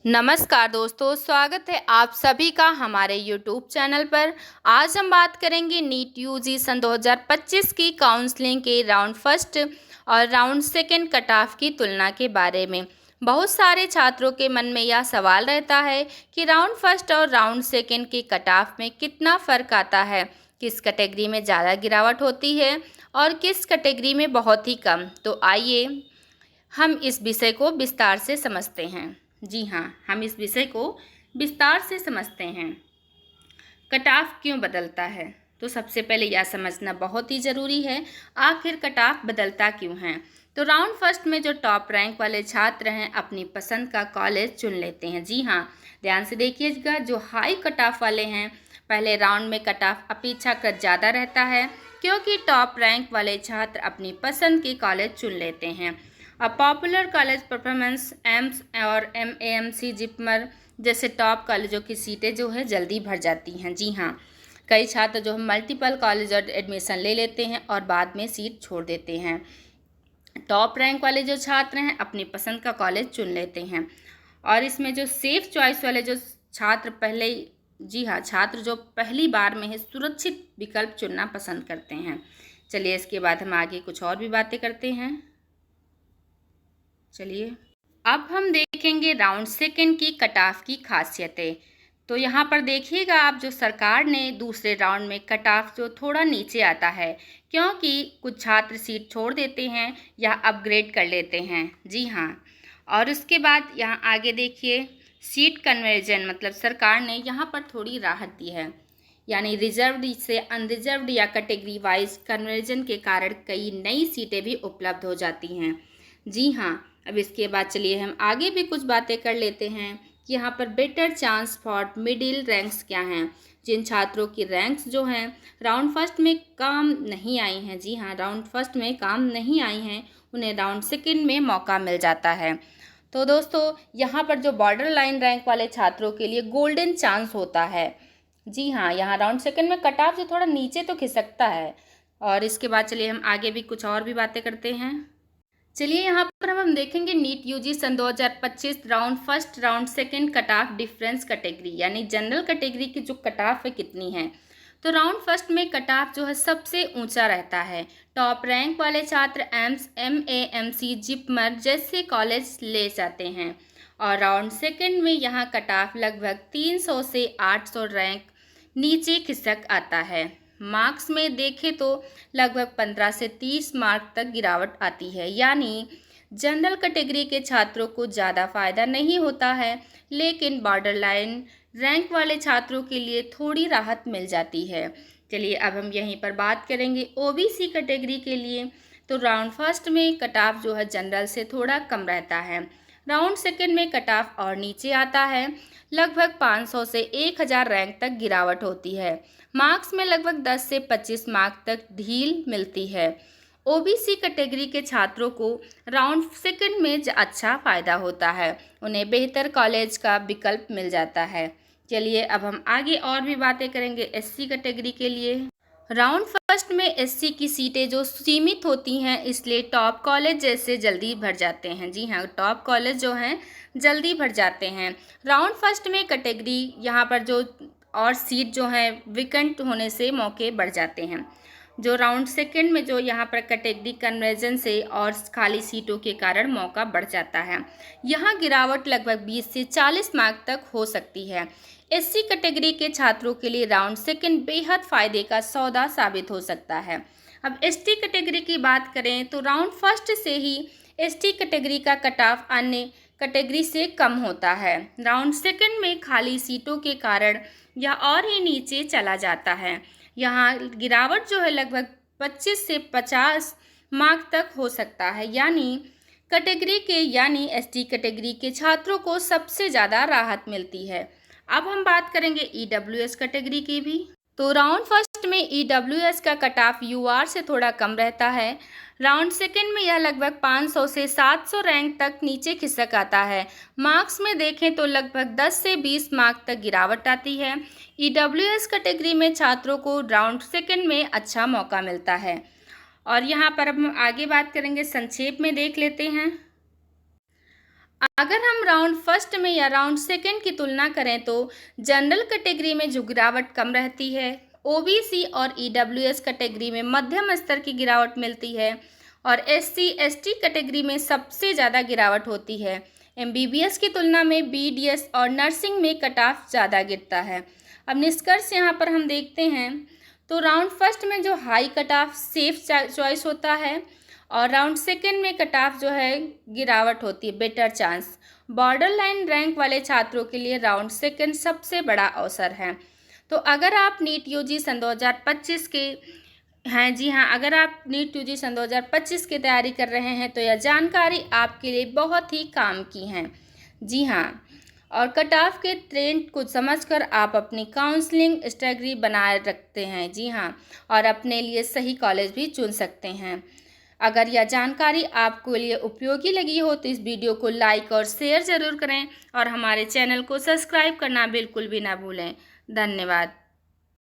नमस्कार दोस्तों, स्वागत है आप सभी का हमारे YouTube चैनल पर। आज हम बात करेंगे नीट यूजी सन 2025 की काउंसलिंग के राउंड फर्स्ट और राउंड सेकंड कट ऑफ की तुलना के बारे में। बहुत सारे छात्रों के मन में यह सवाल रहता है कि राउंड फर्स्ट और राउंड सेकंड के कट ऑफ में कितना फ़र्क आता है, किस कैटेगरी में ज़्यादा गिरावट होती है और किस कैटेगरी में बहुत ही कम। तो आइए हम इस विषय को विस्तार से समझते हैं। जी हाँ, हम इस विषय को विस्तार से समझते हैं। कट ऑफ क्यों बदलता है? तो सबसे पहले यह समझना बहुत ही ज़रूरी है, आखिर कट ऑफ बदलता क्यों है। तो राउंड फर्स्ट में जो टॉप रैंक वाले छात्र हैं अपनी पसंद का कॉलेज चुन लेते हैं। जी हाँ, ध्यान से देखिएगा, जो हाई कट ऑफ वाले हैं पहले राउंड में कट ऑफ अपेक्षाकृत ज़्यादा रहता है, क्योंकि टॉप रैंक वाले छात्र अपनी पसंद के कॉलेज चुन लेते हैं। अब पॉपुलर कॉलेज परफॉर्मेंस एम्स और एमएएमसी जिपमर जैसे टॉप कॉलेजों की सीटें जो है जल्दी भर जाती हैं। जी हाँ, कई छात्र जो मल्टीपल कॉलेज और एडमिशन ले लेते हैं और बाद में सीट छोड़ देते हैं। टॉप रैंक वाले जो छात्र हैं अपनी पसंद का कॉलेज चुन लेते हैं, और इसमें जो सेफ चॉइस वाले जो छात्र छात्र जो पहली बार में है सुरक्षित विकल्प चुनना पसंद करते हैं। चलिए इसके बाद हम आगे कुछ और भी बातें करते हैं। चलिए अब हम देखेंगे राउंड सेकंड की कट ऑफ की खासियतें। तो यहाँ पर देखिएगा आप, जो सरकार ने दूसरे राउंड में कट ऑफ जो थोड़ा नीचे आता है, क्योंकि कुछ छात्र सीट छोड़ देते हैं या अपग्रेड कर लेते हैं। जी हाँ, और उसके बाद यहाँ आगे देखिए, सीट कन्वर्जन मतलब सरकार ने यहाँ पर थोड़ी राहत दी है, यानी रिजर्व्ड से अनरिजर्व्ड या कैटेगरी वाइज कन्वर्जन के कारण कई नई सीटें भी उपलब्ध हो जाती हैं। जी हाँ, अब इसके बाद चलिए हम आगे भी कुछ बातें कर लेते हैं कि यहाँ पर better chance for middle ranks क्या हैं। जिन छात्रों की रैंक्स जो हैं राउंड फर्स्ट में काम नहीं आई हैं, जी हाँ, राउंड फर्स्ट में काम नहीं आई हैं, उन्हें राउंड सेकंड में मौका मिल जाता है। तो दोस्तों यहाँ पर जो बॉर्डर लाइन रैंक वाले छात्रों के लिए गोल्डन चांस होता है। जी हाँ, यहाँ राउंड सेकंड में कट ऑफ जो थोड़ा नीचे तो खिसकता है। और इसके बाद चलिए हम आगे भी कुछ और भी बातें करते हैं। चलिए यहाँ पर हम देखेंगे नीट यूजी सन 2025 round first round second cut off difference category, यानी जनरल कैटेगरी की जो कट ऑफ है कितनी है। तो राउंड फर्स्ट में कट ऑफ जो है सबसे ऊंचा रहता है। टॉप रैंक वाले छात्र एम्स एमएएमसी जिपमर जैसे कॉलेज ले जाते हैं, और राउंड सेकंड में यहाँ कट ऑफ लगभग 300 से 800 रैंक नीचे खिसक आता है। मार्क्स में देखें तो लगभग 15 से 30 मार्क तक गिरावट आती है, यानी जनरल कैटेगरी के छात्रों को ज़्यादा फ़ायदा नहीं होता है, लेकिन बॉर्डर लाइन रैंक वाले छात्रों के लिए थोड़ी राहत मिल जाती है। चलिए अब हम यहीं पर बात करेंगे ओबीसी कैटेगरी के लिए। तो राउंड फर्स्ट में कट ऑफ जो है जनरल से थोड़ा कम रहता है, राउंड सेकंड में कट ऑफ और नीचे आता है, लगभग 500 से 1000 रैंक तक गिरावट होती है। मार्क्स में लगभग 10 से 25 मार्क तक ढील मिलती है। ओबीसी कैटेगरी के छात्रों को राउंड सेकंड में अच्छा फ़ायदा होता है, उन्हें बेहतर कॉलेज का विकल्प मिल जाता है। चलिए अब हम आगे और भी बातें करेंगे एससी कैटेगरी के लिए। राउंड फर्स्ट में एससी की सीटें जो सीमित होती हैं, इसलिए टॉप कॉलेज जैसे जल्दी भर जाते हैं। जी हाँ, टॉप कॉलेज जो हैं जल्दी भर जाते हैं। राउंड फर्स्ट में कैटेगरी यहाँ पर जो और सीट जो है विकेंट होने से मौके बढ़ जाते हैं। जो राउंड सेकंड में जो यहाँ पर कैटेगरी कन्वर्जन से और खाली सीटों के कारण मौका बढ़ जाता है, यहाँ गिरावट लगभग 20 से 40 मार्क तक हो सकती है। एससी कैटेगरी के छात्रों के लिए राउंड सेकंड बेहद फ़ायदे का सौदा साबित हो सकता है। अब एसटी कैटेगरी की बात करें तो राउंड फर्स्ट से ही एसटी कैटेगरी का कट ऑफ अन्य कैटेगरी से कम होता है। राउंड सेकंड में खाली सीटों के कारण यह और ही नीचे चला जाता है। यहाँ गिरावट जो है लगभग 25 से 50 मार्क तक हो सकता है, यानी एसटी कैटेगरी के छात्रों को सबसे ज़्यादा राहत मिलती है। अब हम बात करेंगे ईडब्ल्यूएस कैटेगरी की भी। तो राउंड फर्स्ट में ईडब्ल्यूएस का कट ऑफ यूआर से थोड़ा कम रहता है, राउंड सेकंड में यह लगभग 500 से 700 रैंक तक नीचे खिसक आता है। मार्क्स में देखें तो लगभग 10 से 20 मार्क तक गिरावट आती है। ईडब्ल्यूएस कैटेगरी में छात्रों को राउंड सेकंड में अच्छा मौका मिलता है। और यहाँ पर अब हम आगे बात करेंगे, संक्षेप में देख लेते हैं। अगर हम राउंड फर्स्ट में या राउंड सेकेंड की तुलना करें तो जनरल कैटेगरी में जो गिरावट कम रहती है, ओबीसी और ईडब्ल्यूएस कैटेगरी में मध्यम स्तर की गिरावट मिलती है और एससी एसटी कैटेगरी में सबसे ज़्यादा गिरावट होती है। एमबीबीएस की तुलना में बीडीएस और नर्सिंग में कट ऑफ ज़्यादा गिरता है। अब निष्कर्ष यहाँ पर हम देखते हैं तो राउंड फर्स्ट में जो high cut off safe choice होता है और राउंड सेकेंड में कट ऑफ जो है गिरावट होती है, better chance. Border line rank वाले छात्रों के लिए राउंड सेकेंड सबसे बड़ा अवसर है। तो अगर आप नीट यूजी सन 2025 के हैं, जी हाँ, अगर आप नीट यूजी सन 2025 की तैयारी कर रहे हैं तो यह जानकारी आपके लिए बहुत ही काम की है। जी हाँ, और कट ऑफ के ट्रेंड को समझकर आप अपनी काउंसलिंग स्ट्रेटजी बनाए रखते हैं। जी हाँ, और अपने लिए सही कॉलेज भी चुन सकते हैं। अगर यह जानकारी आपको लिए उपयोगी लगी हो तो इस वीडियो को लाइक और शेयर ज़रूर करें और हमारे चैनल को सब्सक्राइब करना बिल्कुल भी ना भूलें। धन्यवाद।